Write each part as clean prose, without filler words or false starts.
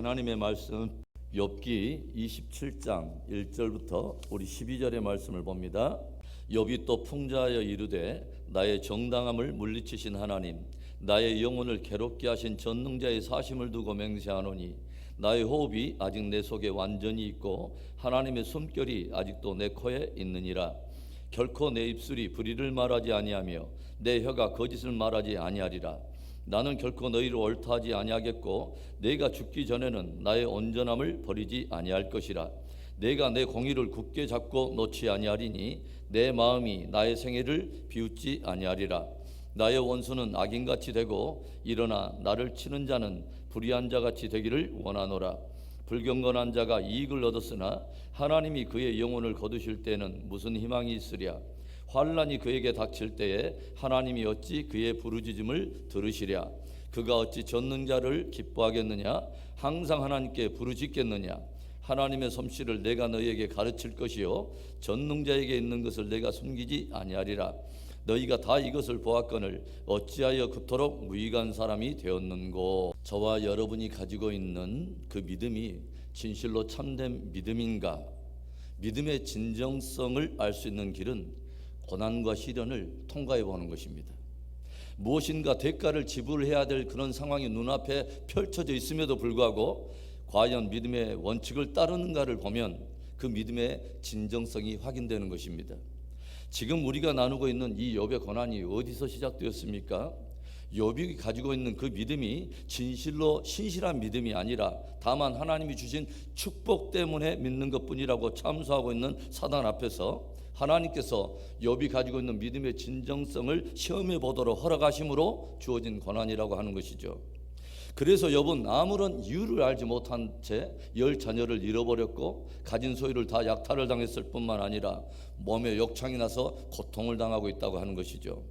하나님의 말씀 욥기 27장 1절부터 우리 12절의 말씀을 봅니다. 욥이 또 풍자하여 이르되 나의 정당함을 물리치신 하나님, 나의 영혼을 괴롭게 하신 전능자의 사심을 두고 맹세하노니 나의 호흡이 아직 내 속에 완전히 있고 하나님의 숨결이 아직도 내 코에 있느니라. 결코 내 입술이 불의를 말하지 아니하며 내 혀가 거짓을 말하지 아니하리라. 나는 결코 너희를 옳다하지 아니하겠고 내가 죽기 전에는 나의 온전함을 버리지 아니할 것이라. 내가 내 공의를 굳게 잡고 놓지 아니하리니 내 마음이 나의 생애를 비웃지 아니하리라. 나의 원수는 악인같이 되고 일어나 나를 치는 자는 불의한 자같이 되기를 원하노라. 불경건한 자가 이익을 얻었으나 하나님이 그의 영혼을 거두실 때에는 무슨 희망이 있으랴. 환난이 그에게 닥칠 때에 하나님이 어찌 그의 부르짖음을 들으시랴. 그가 어찌 전능자를 기뻐하겠느냐. 항상 하나님께 부르짖겠느냐. 하나님의 솜씨를 내가 너희에게 가르칠 것이요 전능자에게 있는 것을 내가 숨기지 아니하리라. 너희가 다 이것을 보았거늘 어찌하여 그토록 무익한 사람이 되었는고. 저와 여러분이 가지고 있는 그 믿음이 진실로 참된 믿음인가? 믿음의 진정성을 알 수 있는 길은 고난과 시련을 통과해 보는 것입니다. 무엇인가 대가를 지불해야 될 그런 상황이 눈앞에 펼쳐져 있음에도 불구하고 과연 믿음의 원칙을 따르는가를 보면 그 믿음의 진정성이 확인되는 것입니다. 지금 우리가 나누고 있는 이 욥의 고난이 어디서 시작되었습니까? 욥이 가지고 있는 그 믿음이 진실로 신실한 믿음이 아니라 다만 하나님이 주신 축복 때문에 믿는 것뿐이라고 참소하고 있는 사단 앞에서 하나님께서 욥이 가지고 있는 믿음의 진정성을 시험해 보도록 허락하심으로 주어진 고난이라고 하는 것이죠. 그래서 욥은 아무런 이유를 알지 못한 채 10자녀를 잃어버렸고 가진 소유를 다 약탈을 당했을 뿐만 아니라 몸에 욕창이 나서 고통을 당하고 있다고 하는 것이죠.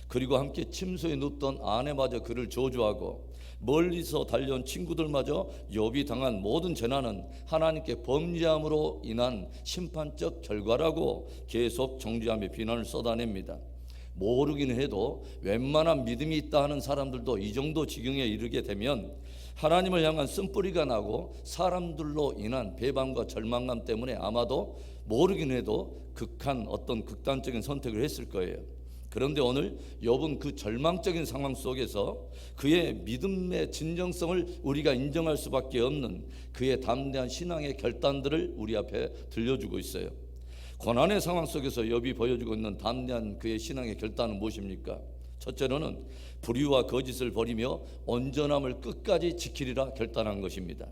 그리고 함께 침소에 눕던 아내마저 그를 저주하고 멀리서 달려온 친구들마저 욥이 당한 모든 재난은 하나님께 범죄함으로 인한 심판적 결과라고 계속 정죄하며 비난을 쏟아냅니다. 모르긴 해도 웬만한 믿음이 있다 하는 사람들도 이 정도 지경에 이르게 되면 하나님을 향한 쓴뿌리가 나고 사람들로 인한 배반과 절망감 때문에 아마도 모르긴 해도 어떤 극단적인 선택을 했을 거예요. 그런데 오늘 욥은 그 절망적인 상황 속에서 그의 믿음의 진정성을 우리가 인정할 수밖에 없는 그의 담대한 신앙의 결단들을 우리 앞에 들려주고 있어요. 고난의 상황 속에서 욥이 보여주고 있는 담대한 그의 신앙의 결단은 무엇입니까? 첫째로는 불의와 거짓을 버리며 온전함을 끝까지 지키리라 결단한 것입니다.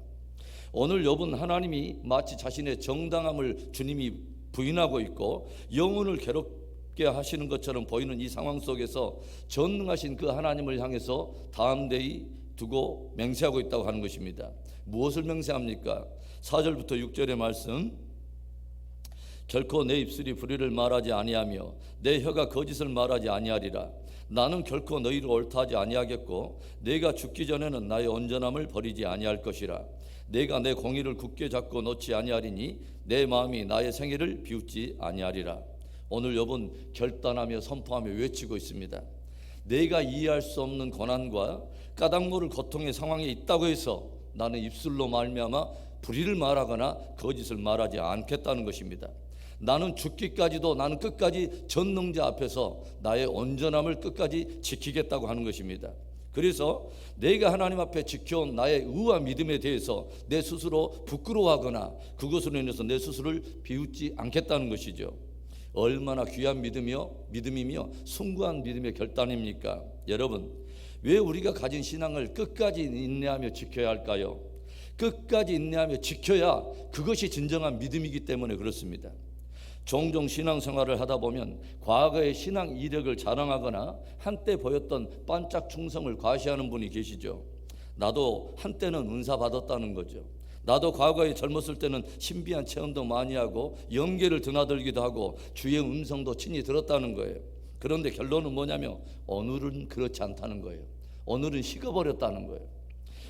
오늘 욥은 하나님이 마치 자신의 정당함을 주님이 부인하고 있고 영혼을 괴롭게 하시는 것처럼 보이는 이 상황 속에서 전능하신 그 하나님을 향해서 담대히 두고 맹세하고 있다고 하는 것입니다. 무엇을 맹세합니까? 4절부터 6절의 말씀, 결코 내 입술이 불의를 말하지 아니하며 내 혀가 거짓을 말하지 아니하리라. 나는 결코 너희를 옳다하지 아니하겠고 내가 죽기 전에는 나의 온전함을 버리지 아니할 것이라. 내가 내 공의를 굳게 잡고 놓지 아니하리니 내 마음이 나의 생애를 비웃지 아니하리라. 오늘 욥은 결단하며 선포하며 외치고 있습니다. 내가 이해할 수 없는 고난과 까닭모를 고통의 상황에 있다고 해서 나는 입술로 말미암아 불의를 말하거나 거짓을 말하지 않겠다는 것입니다. 나는 죽기까지도 나는 끝까지 전능자 앞에서 나의 온전함을 끝까지 지키겠다고 하는 것입니다. 그래서 내가 하나님 앞에 지켜온 나의 의와 믿음에 대해서 내 스스로 부끄러워하거나 그것으로 인해서 내 스스로를 비웃지 않겠다는 것이죠. 얼마나 귀한 믿음이며 숭고한 믿음의 결단입니까? 여러분, 왜 우리가 가진 신앙을 끝까지 인내하며 지켜야 할까요? 끝까지 인내하며 지켜야 그것이 진정한 믿음이기 때문에 그렇습니다. 종종 신앙생활을 하다 보면 과거의 신앙 이력을 자랑하거나 한때 보였던 반짝 충성을 과시하는 분이 계시죠. 나도 한때는 은사 받았다는 거죠. 나도 과거에 젊었을 때는 신비한 체험도 많이 하고 영계를 드나들기도 하고 주의 음성도 친히 들었다는 거예요. 그런데 결론은 뭐냐면 오늘은 그렇지 않다는 거예요. 오늘은 식어버렸다는 거예요.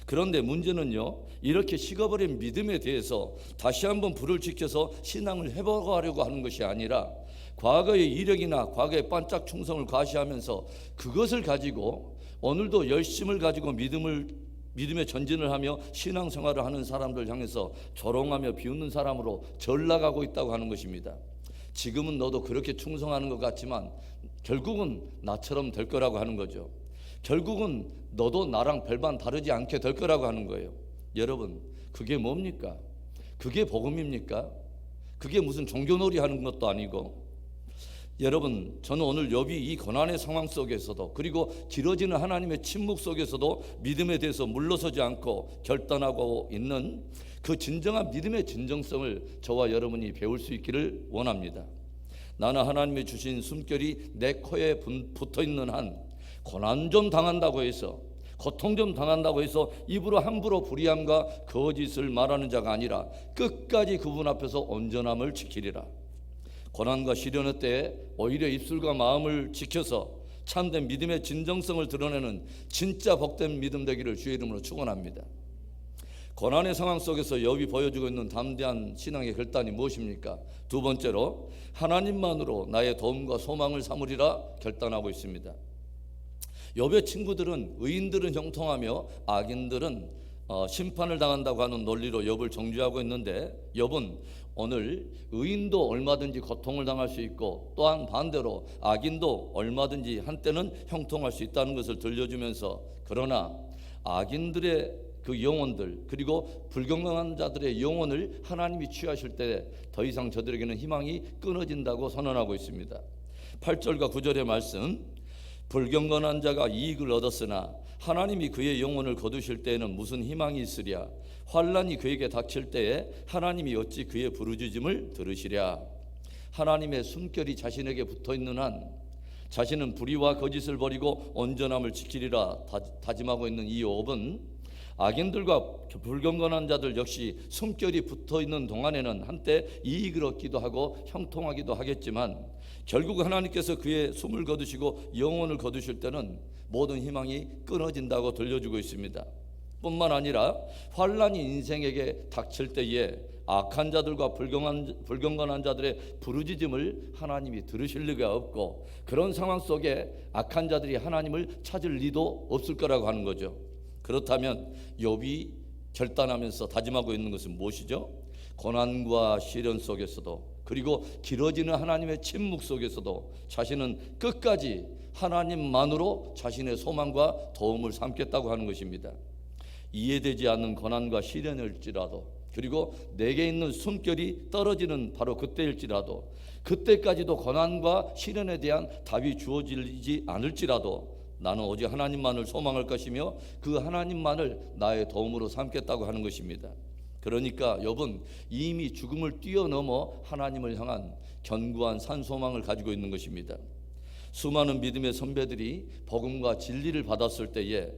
그런데 문제는요, 이렇게 식어버린 믿음에 대해서 다시 한번 불을 지켜서 신앙을 회복하려고 하는 것이 아니라 과거의 이력이나 과거의 반짝 충성을 과시하면서 그것을 가지고 오늘도 열심을 가지고 믿음의 전진을 하며 신앙생활을 하는 사람들 향해서 조롱하며 비웃는 사람으로 전락하고 있다고 하는 것입니다. 지금은 너도 그렇게 충성하는 것 같지만 결국은 나처럼 될 거라고 하는 거죠. 결국은 너도 나랑 별반 다르지 않게 될 거라고 하는 거예요. 여러분, 그게 뭡니까? 그게 복음입니까? 그게 무슨 종교놀이 하는 것도 아니고. 여러분, 저는 오늘 욥이 이 고난의 상황 속에서도, 그리고 길어지는 하나님의 침묵 속에서도 믿음에 대해서 물러서지 않고 결단하고 있는 그 진정한 믿음의 진정성을 저와 여러분이 배울 수 있기를 원합니다. 나는 하나님이 주신 숨결이 내 코에 붙어 있는 한 고난 좀 당한다고 해서, 고통 좀 당한다고 해서 입으로 함부로 불의함과 거짓을 말하는 자가 아니라 끝까지 그분 앞에서 온전함을 지키리라. 고난과 시련의 때에 오히려 입술과 마음을 지켜서 참된 믿음의 진정성을 드러내는 진짜 복된 믿음 되기를 주의 이름으로 축원합니다. 고난의 상황 속에서 욥이 보여주고 있는 담대한 신앙의 결단이 무엇입니까? 두 번째로, 하나님만으로 나의 도움과 소망을 삼으리라 결단하고 있습니다. 욥의 친구들은, 의인들은 형통하며 악인들은 심판을 당한다고 하는 논리로 욥을 정죄하고 있는데, 욥은 오늘 의인도 얼마든지 고통을 당할 수 있고, 또한 반대로 악인도 얼마든지 한때는 형통할 수 있다는 것을 들려주면서, 그러나 악인들의 그 영혼들, 그리고 불경건한 자들의 영혼을 하나님이 취하실 때 더 이상 저들에게는 희망이 끊어진다고 선언하고 있습니다. 8절과 9절의 말씀, 불경건한 자가 이익을 얻었으나 하나님이 그의 영혼을 거두실 때에는 무슨 희망이 있으랴. 환난이 그에게 닥칠 때에 하나님이 어찌 그의 부르짖음을 들으시랴. 하나님의 숨결이 자신에게 붙어있는 한 자신은 불의와 거짓을 버리고 온전함을 지키리라 다짐하고 있는 이 욥은 악인들과 불경건한 자들 역시 숨결이 붙어있는 동안에는 한때 이익을 얻기도 하고 형통하기도 하겠지만, 결국 하나님께서 그의 숨을 거두시고 영혼을 거두실 때는 모든 희망이 끊어진다고 들려주고 있습니다. 뿐만 아니라 환난이 인생에게 닥칠 때에 악한 자들과 불경건한 자들의 부르짖음을 하나님이 들으실 리가 없고, 그런 상황 속에 악한 자들이 하나님을 찾을 리도 없을 거라고 하는 거죠. 그렇다면 욥이 결단하면서 다짐하고 있는 것은 무엇이죠? 고난과 시련 속에서도, 그리고 길어지는 하나님의 침묵 속에서도 자신은 끝까지 하나님만으로 자신의 소망과 도움을 삼겠다고 하는 것입니다. 이해되지 않는 고난과 시련일지라도, 그리고 내게 있는 숨결이 떨어지는 바로 그때일지라도, 그때까지도 고난과 시련에 대한 답이 주어지지 않을지라도 나는 오직 하나님만을 소망할 것이며 그 하나님만을 나의 도움으로 삼겠다고 하는 것입니다. 그러니까 욥은 이미 죽음을 뛰어넘어 하나님을 향한 견고한 산소망을 가지고 있는 것입니다. 수많은 믿음의 선배들이 복음과 진리를 받았을 때에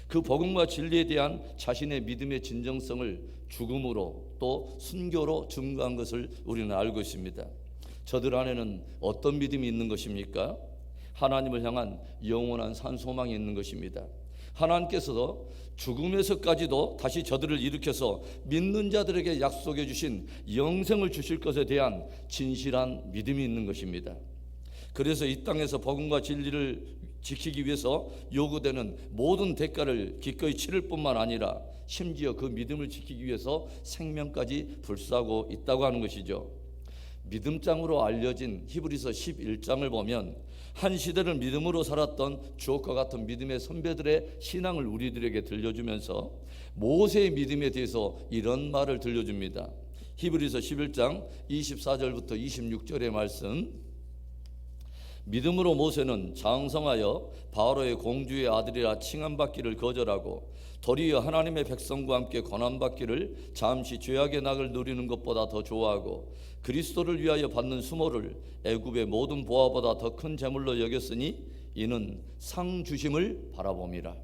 그 복음과 진리에 대한 자신의 믿음의 진정성을 죽음으로 또 순교로 증거한 것을 우리는 알고 있습니다. 저들 안에는 어떤 믿음이 있는 것입니까? 하나님을 향한 영원한 산소망이 있는 것입니다. 하나님께서도 죽음에서까지도 다시 저들을 일으켜서 믿는 자들에게 약속해 주신 영생을 주실 것에 대한 진실한 믿음이 있는 것입니다. 그래서 이 땅에서 복음과 진리를 지키기 위해서 요구되는 모든 대가를 기꺼이 치를 뿐만 아니라 심지어 그 믿음을 지키기 위해서 생명까지 불사하고 있다고 하는 것이죠. 믿음장으로 알려진 히브리서 11장을 보면 한 시대를 믿음으로 살았던 주옥과 같은 믿음의 선배들의 신앙을 우리들에게 들려주면서 모세의 믿음에 대해서 이런 말을 들려줍니다. 히브리서 11장 24절부터 26절의 말씀, 믿음으로 모세는 장성하여 바로의 공주의 아들이라 칭함받기를 거절하고 도리어 하나님의 백성과 함께 고난받기를 잠시 죄악의 낙을 누리는 것보다 더 좋아하고 그리스도를 위하여 받는 수모를 애굽의 모든 보화보다 더 큰 재물로 여겼으니 이는 상 주심을 바라봄이라.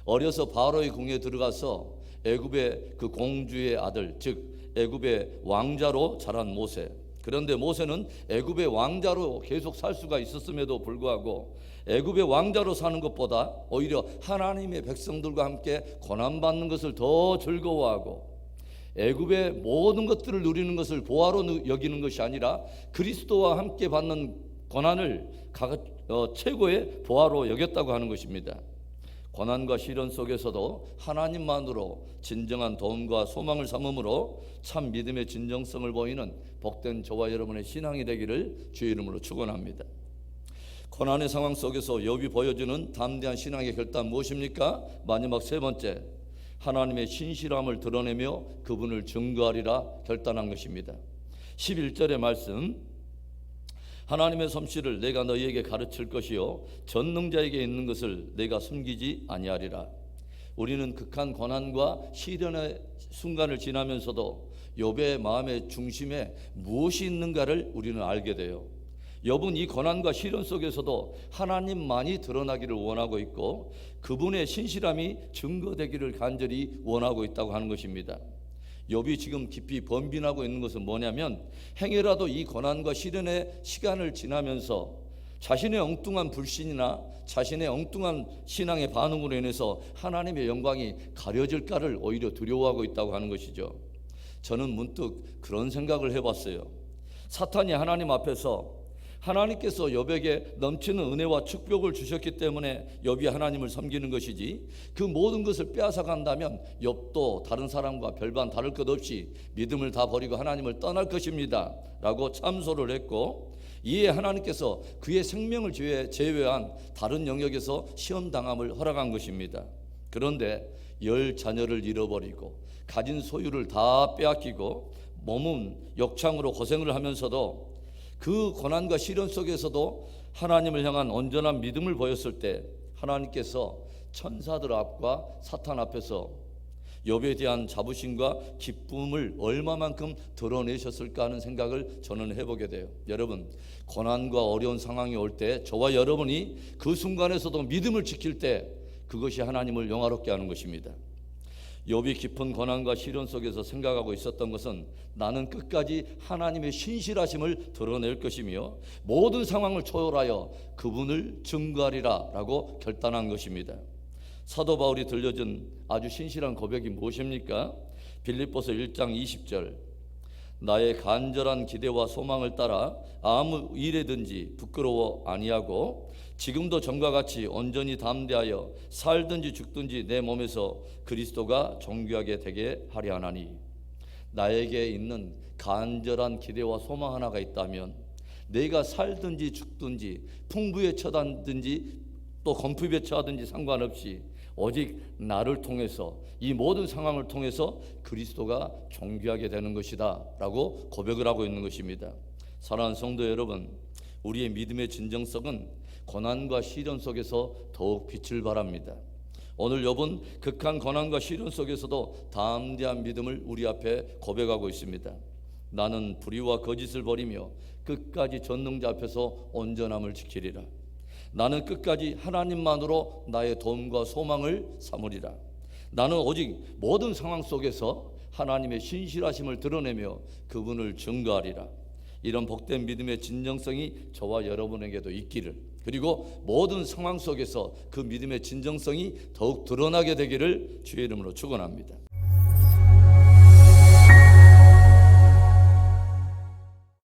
어려서 바로의 궁에 들어가서 애굽의 그 공주의 아들, 즉 애굽의 왕자로 자란 모세. 그런데 모세는 애굽의 왕자로 계속 살 수가 있었음에도 불구하고 애굽의 왕자로 사는 것보다 오히려 하나님의 백성들과 함께 고난받는 것을 더 즐거워하고 애굽의 모든 것들을 누리는 것을 보화로 여기는 것이 아니라 그리스도와 함께 받는 고난을 최고의 보화로 여겼다고 하는 것입니다. 고난과 시련 속에서도 하나님만으로 진정한 도움과 소망을 삼음으로 참 믿음의 진정성을 보이는 복된 저와 여러분의 신앙이 되기를 주의 이름으로 축원합니다. 고난의 상황 속에서 욥이 보여주는 담대한 신앙의 결단 무엇입니까? 마지막 세 번째, 하나님의 신실함을 드러내며 그분을 증거하리라 결단한 것입니다. 11절의 말씀, 하나님의 솜씨를 내가 너희에게 가르칠 것이요 전능자에게 있는 것을 내가 숨기지 아니하리라. 우리는 극한 고난과 시련의 순간을 지나면서도 욥의 마음의 중심에 무엇이 있는가를 우리는 알게 돼요. 욥은 이 고난과 시련 속에서도 하나님만이 드러나기를 원하고 있고 그분의 신실함이 증거되기를 간절히 원하고 있다고 하는 것입니다. 욥이 지금 깊이 번빈하고 있는 것은 뭐냐면 행여라도 이 고난과 시련의 시간을 지나면서 자신의 엉뚱한 불신이나 자신의 엉뚱한 신앙의 반응으로 인해서 하나님의 영광이 가려질까를 오히려 두려워하고 있다고 하는 것이죠. 저는 문득 그런 생각을 해봤어요. 사탄이 하나님 앞에서 하나님께서 욥에게 넘치는 은혜와 축복을 주셨기 때문에 욥이 하나님을 섬기는 것이지 그 모든 것을 빼앗아 간다면 욥도 다른 사람과 별반 다를 것 없이 믿음을 다 버리고 하나님을 떠날 것입니다 라고 참소를 했고, 이에 하나님께서 그의 생명을 제외한 다른 영역에서 시험당함을 허락한 것입니다. 그런데 10자녀를 잃어버리고 가진 소유를 다 빼앗기고 몸은 역창으로 고생을 하면서도 그 고난과 시련 속에서도 하나님을 향한 온전한 믿음을 보였을 때 하나님께서 천사들 앞과 사탄 앞에서 욥에 대한 자부심과 기쁨을 얼마만큼 드러내셨을까 하는 생각을 저는 해보게 돼요. 여러분, 고난과 어려운 상황이 올 때 저와 여러분이 그 순간에서도 믿음을 지킬 때 그것이 하나님을 영화롭게 하는 것입니다. 욥이 깊은 고난과 시련 속에서 생각하고 있었던 것은 나는 끝까지 하나님의 신실하심을 드러낼 것이며 모든 상황을 초월하여 그분을 증거하리라 라고 결단한 것입니다. 사도 바울이 들려준 아주 신실한 고백이 무엇입니까? 빌립보서 1장 20절, 나의 간절한 기대와 소망을 따라 아무 일에든지 부끄러워 아니하고 지금도 전과 같이 온전히 담대하여 살든지 죽든지 내 몸에서 그리스도가 존귀하게 되게 하려 하나니. 나에게 있는 간절한 기대와 소망 하나가 있다면 내가 살든지 죽든지 풍부에 처하든지 또 건핍에 처하든지 상관없이 오직 나를 통해서 이 모든 상황을 통해서 그리스도가 존귀하게 되는 것이다 라고 고백을 하고 있는 것입니다. 사랑하는 성도 여러분, 우리의 믿음의 진정성은 고난과 시련 속에서 더욱 빛을 발합니다. 오늘 욥은 극한 고난과 시련 속에서도 담대한 믿음을 우리 앞에 고백하고 있습니다. 나는 불의와 거짓을 버리며 끝까지 전능자 앞에서 온전함을 지키리라. 나는 끝까지 하나님만으로 나의 도움과 소망을 삼으리라. 나는 오직 모든 상황 속에서 하나님의 신실하심을 드러내며 그분을 증거하리라. 이런 복된 믿음의 진정성이 저와 여러분에게도 있기를, 그리고 모든 상황 속에서 그 믿음의 진정성이 더욱 드러나게 되기를 주의 이름으로 축원합니다.